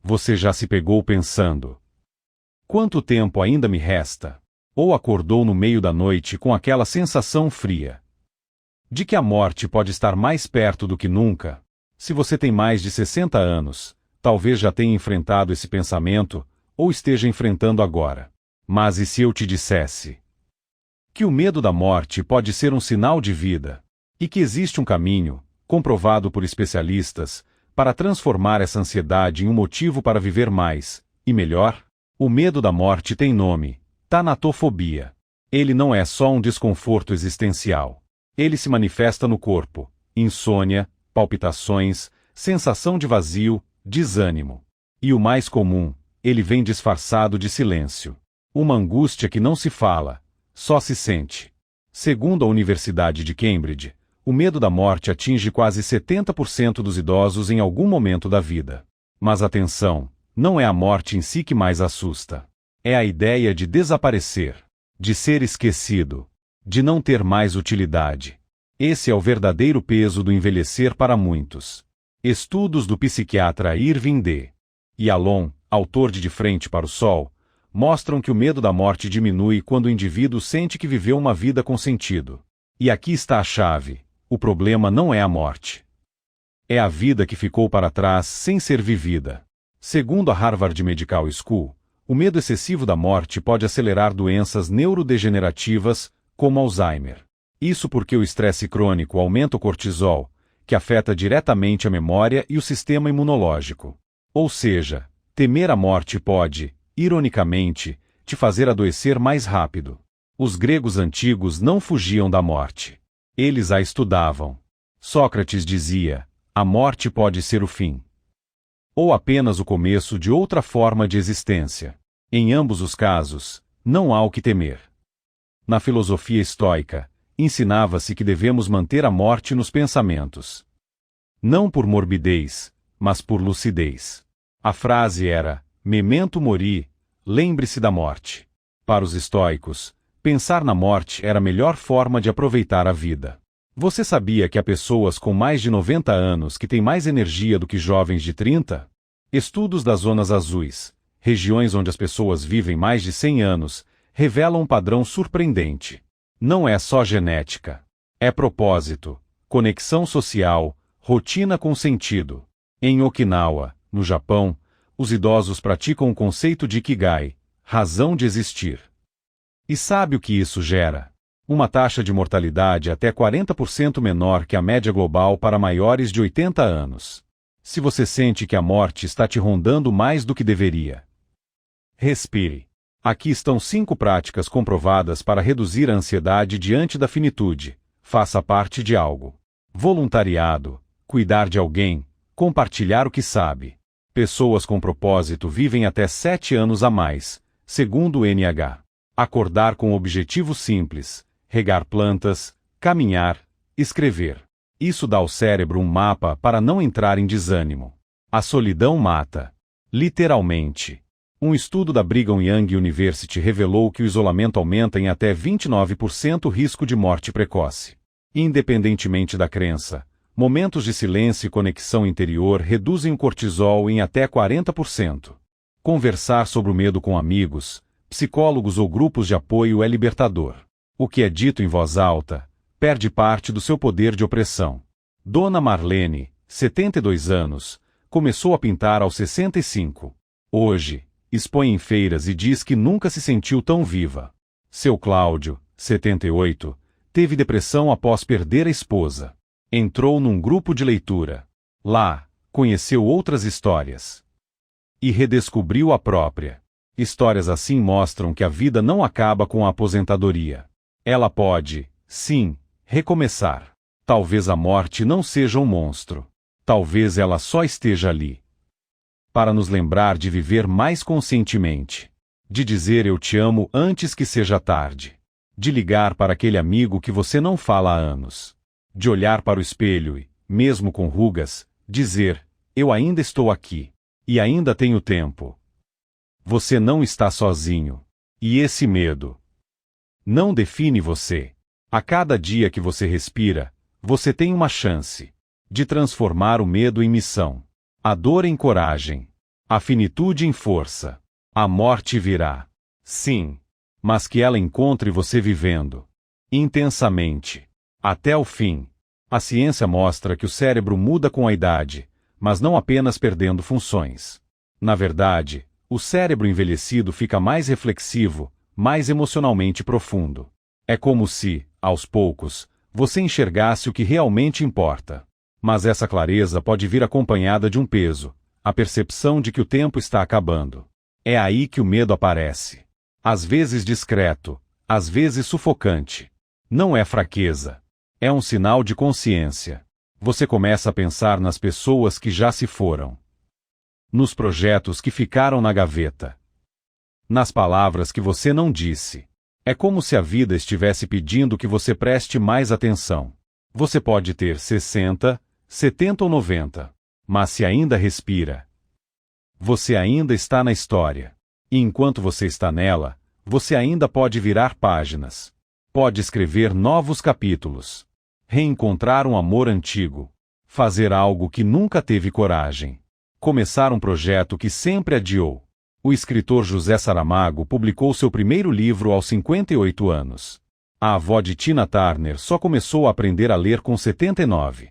Você já se pegou pensando: quanto tempo ainda me resta? Ou acordou no meio da noite com aquela sensação fria de que a morte pode estar mais perto do que nunca? Se você tem mais de 60 anos, talvez já tenha enfrentado esse pensamento, ou esteja enfrentando agora. Mas e se eu te dissesse que o medo da morte pode ser um sinal de vida, e que existe um caminho, comprovado por especialistas, para transformar essa ansiedade em um motivo para viver mais, e melhor? O medo da morte tem nome: tanatofobia. Ele não é só um desconforto existencial. Ele se manifesta no corpo: insônia, palpitações, sensação de vazio, desânimo. E o mais comum, ele vem disfarçado de silêncio. Uma angústia que não se fala, só se sente. Segundo a Universidade de Cambridge, o medo da morte atinge quase 70% dos idosos em algum momento da vida. Mas atenção, não é a morte em si que mais assusta. É a ideia de desaparecer, de ser esquecido, de não ter mais utilidade. Esse é o verdadeiro peso do envelhecer para muitos. Estudos do psiquiatra Irving D. Yalom, autor de Frente para o Sol, mostram que o medo da morte diminui quando o indivíduo sente que viveu uma vida com sentido. E aqui está a chave: o problema não é a morte. É a vida que ficou para trás sem ser vivida. Segundo a Harvard Medical School, o medo excessivo da morte pode acelerar doenças neurodegenerativas, como Alzheimer. Isso porque o estresse crônico aumenta o cortisol, que afeta diretamente a memória e o sistema imunológico. Ou seja, temer a morte pode, ironicamente, te fazer adoecer mais rápido. Os gregos antigos não fugiam da morte. Eles a estudavam. Sócrates dizia: a morte pode ser o fim, ou apenas o começo de outra forma de existência. Em ambos os casos, não há o que temer. Na filosofia estoica, ensinava-se que devemos manter a morte nos pensamentos. Não por morbidez, mas por lucidez. A frase era: memento mori, lembre-se da morte. Para os estoicos, pensar na morte era a melhor forma de aproveitar a vida. Você sabia que há pessoas com mais de 90 anos que têm mais energia do que jovens de 30? Estudos das zonas azuis, regiões onde as pessoas vivem mais de 100 anos, revelam um padrão surpreendente. Não é só genética. É propósito, conexão social, rotina com sentido. Em Okinawa, no Japão, os idosos praticam o conceito de Ikigai, razão de existir. E sabe o que isso gera? Uma taxa de mortalidade até 40% menor que a média global para maiores de 80 anos. Se você sente que a morte está te rondando mais do que deveria, respire. Aqui estão 5 práticas comprovadas para reduzir a ansiedade diante da finitude. Faça parte de algo. Voluntariado, cuidar de alguém, compartilhar o que sabe. Pessoas com propósito vivem até 7 anos a mais, segundo o NH. Acordar com objetivos simples, regar plantas, caminhar, escrever. Isso dá ao cérebro um mapa para não entrar em desânimo. A solidão mata. Literalmente. Um estudo da Brigham Young University revelou que o isolamento aumenta em até 29% o risco de morte precoce. Independentemente da crença, momentos de silêncio e conexão interior reduzem o cortisol em até 40%. Conversar sobre o medo com amigos, psicólogos ou grupos de apoio é libertador. O que é dito em voz alta perde parte do seu poder de opressão. Dona Marlene, 72 anos, começou a pintar aos 65. Hoje, expõe em feiras e diz que nunca se sentiu tão viva. Seu Cláudio, 78, teve depressão após perder a esposa. Entrou num grupo de leitura. Lá, conheceu outras histórias. E redescobriu a própria. Histórias assim mostram que a vida não acaba com a aposentadoria. Ela pode, sim, recomeçar. Talvez a morte não seja um monstro. Talvez ela só esteja ali para nos lembrar de viver mais conscientemente, de dizer eu te amo antes que seja tarde, de ligar para aquele amigo que você não fala há anos, de olhar para o espelho e, mesmo com rugas, dizer, eu ainda estou aqui, e ainda tenho tempo. Você não está sozinho. E esse medo não define você. A cada dia que você respira, você tem uma chance de transformar o medo em missão, a dor em coragem, A finitude em força. A morte virá. Sim. Mas que ela encontre você vivendo. Intensamente. Até o fim. A ciência mostra que o cérebro muda com a idade, mas não apenas perdendo funções. Na verdade, o cérebro envelhecido fica mais reflexivo, mais emocionalmente profundo. É como se, aos poucos, você enxergasse o que realmente importa. Mas essa clareza pode vir acompanhada de um peso, a percepção de que o tempo está acabando. É aí que o medo aparece. Às vezes discreto, às vezes sufocante. Não é fraqueza. É um sinal de consciência. Você começa a pensar nas pessoas que já se foram. Nos projetos que ficaram na gaveta. Nas palavras que você não disse. É como se a vida estivesse pedindo que você preste mais atenção. Você pode ter 60, 70 ou 90. Mas se ainda respira, você ainda está na história. E enquanto você está nela, você ainda pode virar páginas. Pode escrever novos capítulos. Reencontrar um amor antigo. Fazer algo que nunca teve coragem. Começar um projeto que sempre adiou. O escritor José Saramago publicou seu primeiro livro aos 58 anos. A avó de Tina Turner só começou a aprender a ler com 79.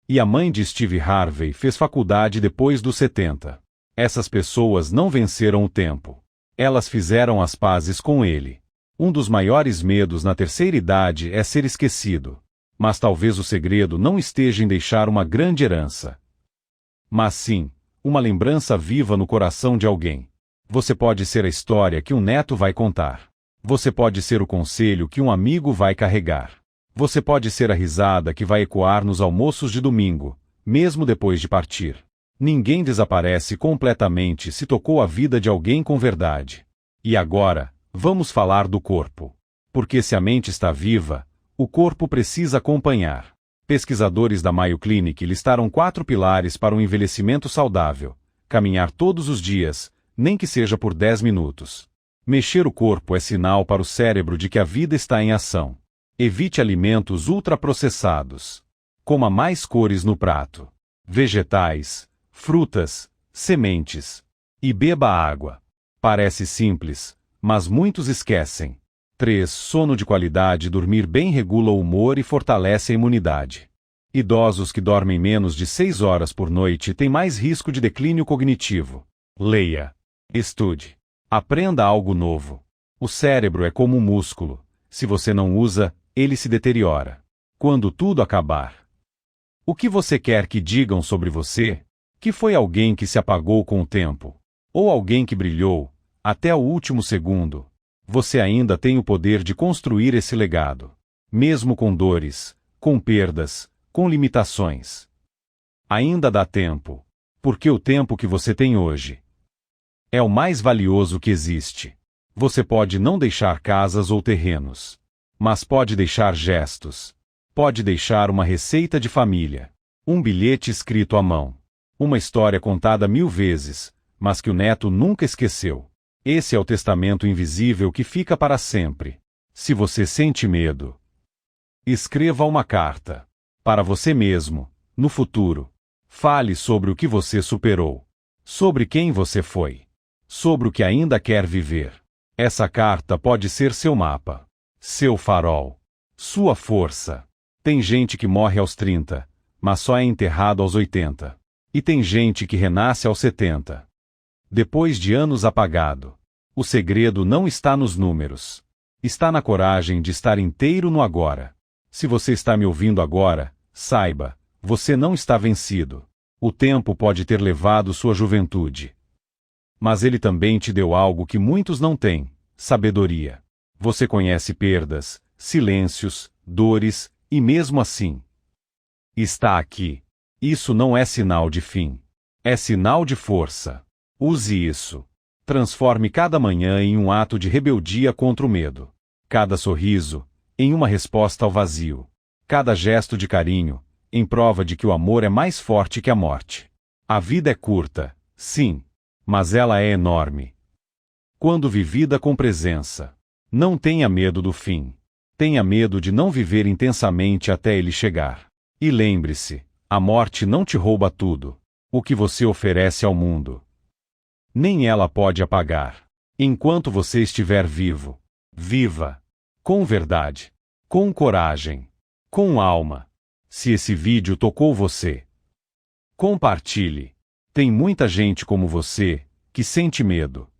E a mãe de Steve Harvey fez faculdade depois dos 70. Essas pessoas não venceram o tempo. Elas fizeram as pazes com ele. Um dos maiores medos na terceira idade é ser esquecido. Mas talvez o segredo não esteja em deixar uma grande herança. Mas sim, uma lembrança viva no coração de alguém. Você pode ser a história que um neto vai contar. Você pode ser o conselho que um amigo vai carregar. Você pode ser a risada que vai ecoar nos almoços de domingo, mesmo depois de partir. Ninguém desaparece completamente se tocou a vida de alguém com verdade. E agora, vamos falar do corpo. Porque se a mente está viva, o corpo precisa acompanhar. Pesquisadores da Mayo Clinic listaram 4 pilares para um envelhecimento saudável. Caminhar todos os dias, nem que seja por 10 minutos. Mexer o corpo é sinal para o cérebro de que a vida está em ação. Evite alimentos ultraprocessados. Coma mais cores no prato. Vegetais, frutas, sementes. E beba água. Parece simples, mas muitos esquecem. 3. Sono de qualidade. Dormir bem regula o humor e fortalece a imunidade. Idosos que dormem menos de 6 horas por noite têm mais risco de declínio cognitivo. Leia. Estude. Aprenda algo novo. O cérebro é como um músculo. Se você não usa, ele se deteriora. Quando tudo acabar. O que você quer que digam sobre você? Que foi alguém que se apagou com o tempo? Ou alguém que brilhou, até o último segundo? Você ainda tem o poder de construir esse legado. Mesmo com dores, com perdas, com limitações. Ainda dá tempo. Porque o tempo que você tem hoje é o mais valioso que existe. Você pode não deixar casas ou terrenos. Mas pode deixar gestos. Pode deixar uma receita de família. Um bilhete escrito à mão. Uma história contada 1000 vezes, mas que o neto nunca esqueceu. Esse é o testamento invisível que fica para sempre. Se você sente medo, escreva uma carta. Para você mesmo, no futuro. Fale sobre o que você superou. Sobre quem você foi. Sobre o que ainda quer viver. Essa carta pode ser seu mapa. Seu farol. Sua força. Tem gente que morre aos 30, mas só é enterrado aos 80. E tem gente que renasce aos 70. Depois de anos apagado. O segredo não está nos números. Está na coragem de estar inteiro no agora. Se você está me ouvindo agora, saiba, você não está vencido. O tempo pode ter levado sua juventude. Mas ele também te deu algo que muitos não têm: sabedoria. Você conhece perdas, silêncios, dores, e mesmo assim está aqui. Isso não é sinal de fim. É sinal de força. Use isso. Transforme cada manhã em um ato de rebeldia contra o medo. Cada sorriso, em uma resposta ao vazio. Cada gesto de carinho, em prova de que o amor é mais forte que a morte. A vida é curta, sim, mas ela é enorme. Quando vivida com presença. Não tenha medo do fim. Tenha medo de não viver intensamente até ele chegar. E lembre-se, a morte não te rouba tudo. O que você oferece ao mundo Nem ela pode apagar. Enquanto você estiver vivo, viva. Com verdade. Com coragem. Com alma. Se esse vídeo tocou você, compartilhe. Tem muita gente como você, que sente medo,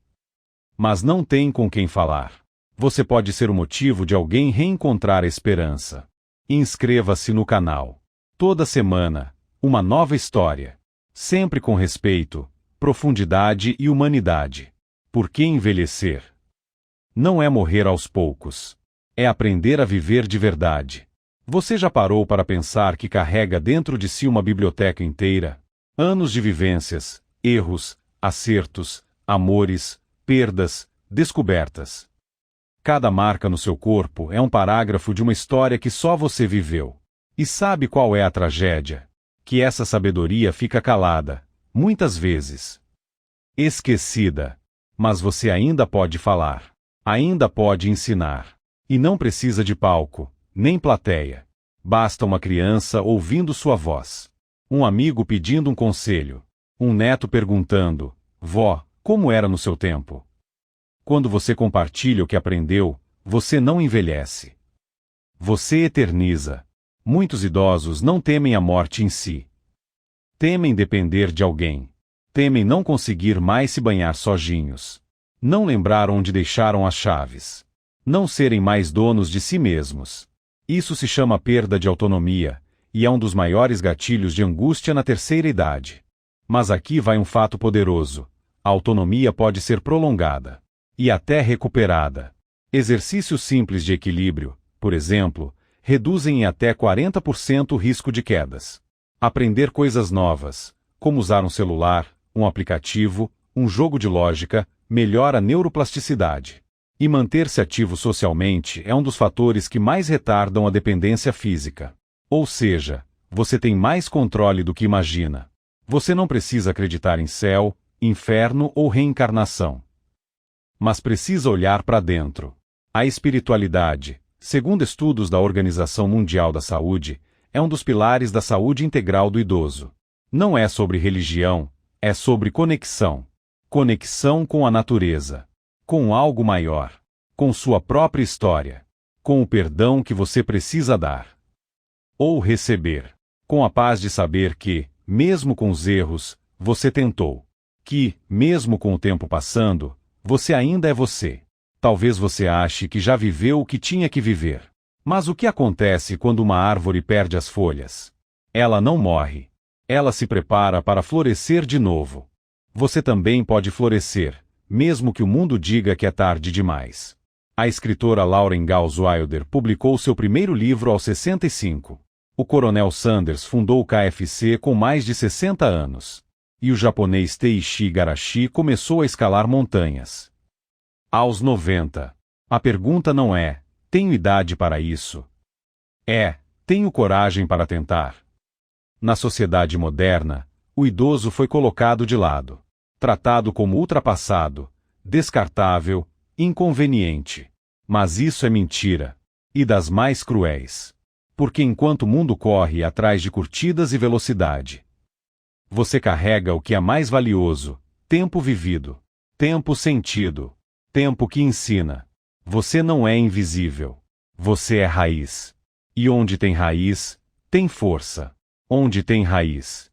mas não tem com quem falar. Você pode ser o motivo de alguém reencontrar a esperança. Inscreva-se no canal. Toda semana, uma nova história. Sempre com respeito, profundidade e humanidade. Porque envelhecer não é morrer aos poucos. É aprender a viver de verdade. Você já parou para pensar que carrega dentro de si uma biblioteca inteira? Anos de vivências, erros, acertos, amores, perdas, descobertas. Cada marca no seu corpo é um parágrafo de uma história que só você viveu. E sabe qual é a tragédia? Que essa sabedoria fica calada, muitas vezes esquecida. Mas você ainda pode falar. Ainda pode ensinar. E não precisa de palco, nem plateia. Basta uma criança ouvindo sua voz. Um amigo pedindo um conselho. Um neto perguntando: vó, como era no seu tempo? Quando você compartilha o que aprendeu, você não envelhece. Você eterniza. Muitos idosos não temem a morte em si. Temem depender de alguém. Temem não conseguir mais se banhar sozinhos. Não lembrar onde deixaram as chaves. Não serem mais donos de si mesmos. Isso se chama perda de autonomia, e é um dos maiores gatilhos de angústia na terceira idade. Mas aqui vai um fato poderoso. A autonomia pode ser prolongada. E até recuperada. Exercícios simples de equilíbrio, por exemplo, reduzem em até 40% o risco de quedas. Aprender coisas novas, como usar um celular, um aplicativo, um jogo de lógica, melhora a neuroplasticidade. E manter-se ativo socialmente é um dos fatores que mais retardam a dependência física. Ou seja, você tem mais controle do que imagina. Você não precisa acreditar em céu, inferno ou reencarnação. Mas precisa olhar para dentro. A espiritualidade, segundo estudos da Organização Mundial da Saúde, é um dos pilares da saúde integral do idoso. Não é sobre religião, é sobre conexão. Conexão com a natureza. Com algo maior. Com sua própria história. Com o perdão que você precisa dar. Ou receber. Com a paz de saber que, mesmo com os erros, você tentou. Que, mesmo com o tempo passando, você ainda é você. Talvez você ache que já viveu o que tinha que viver. Mas o que acontece quando uma árvore perde as folhas? Ela não morre. Ela se prepara para florescer de novo. Você também pode florescer, mesmo que o mundo diga que é tarde demais. A escritora Laura Ingalls Wilder publicou seu primeiro livro aos 65. O Coronel Sanders fundou o KFC com mais de 60 anos. E o japonês Teiichi Igarashi começou a escalar montanhas aos 90. A pergunta não é: tenho idade para isso? É: tenho coragem para tentar? Na sociedade moderna, o idoso foi colocado de lado, tratado como ultrapassado, descartável, inconveniente. Mas isso é mentira, e das mais cruéis. Porque enquanto o mundo corre atrás de curtidas e velocidade, você carrega o que é mais valioso: tempo vivido, tempo sentido, tempo que ensina. Você não é invisível. Você é raiz. E onde tem raiz, tem força. Onde tem raiz,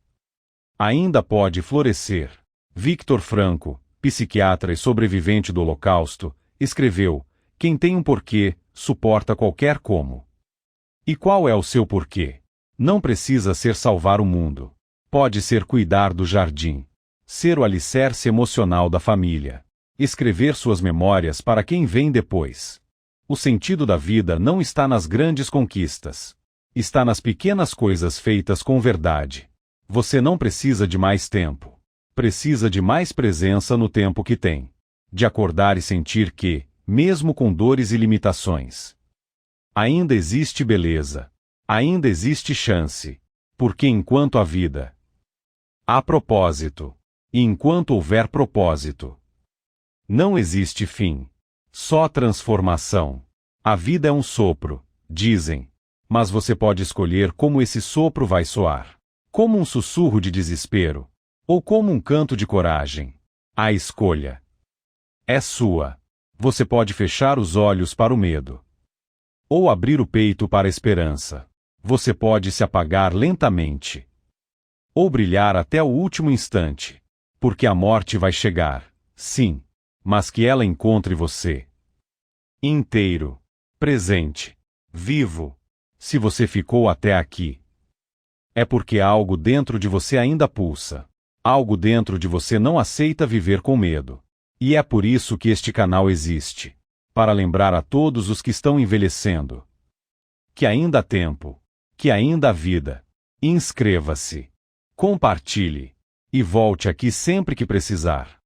ainda pode florescer. Victor Frankl, psiquiatra e sobrevivente do Holocausto, escreveu: quem tem um porquê, suporta qualquer como. E qual é o seu porquê? Não precisa ser salvar o mundo. Pode ser cuidar do jardim. Ser o alicerce emocional da família. Escrever suas memórias para quem vem depois. O sentido da vida não está nas grandes conquistas. Está nas pequenas coisas feitas com verdade. Você não precisa de mais tempo. Precisa de mais presença no tempo que tem. De acordar e sentir que, mesmo com dores e limitações, ainda existe beleza. Ainda existe chance. Porque enquanto há vida, há propósito. E enquanto houver propósito, não existe fim. Só transformação. A vida é um sopro, dizem. Mas você pode escolher como esse sopro vai soar. Como um sussurro de desespero. Ou como um canto de coragem. A escolha é sua. Você pode fechar os olhos para o medo, ou abrir o peito para a esperança. Você pode se apagar lentamente, ou brilhar até o último instante, porque a morte vai chegar, sim, mas que ela encontre você inteiro, presente, vivo. Se você ficou até aqui, é porque algo dentro de você ainda pulsa. Algo dentro de você não aceita viver com medo. E é por isso que este canal existe. Para lembrar a todos os que estão envelhecendo que ainda há tempo, que ainda há vida. Inscreva-se, compartilhe e volte aqui sempre que precisar.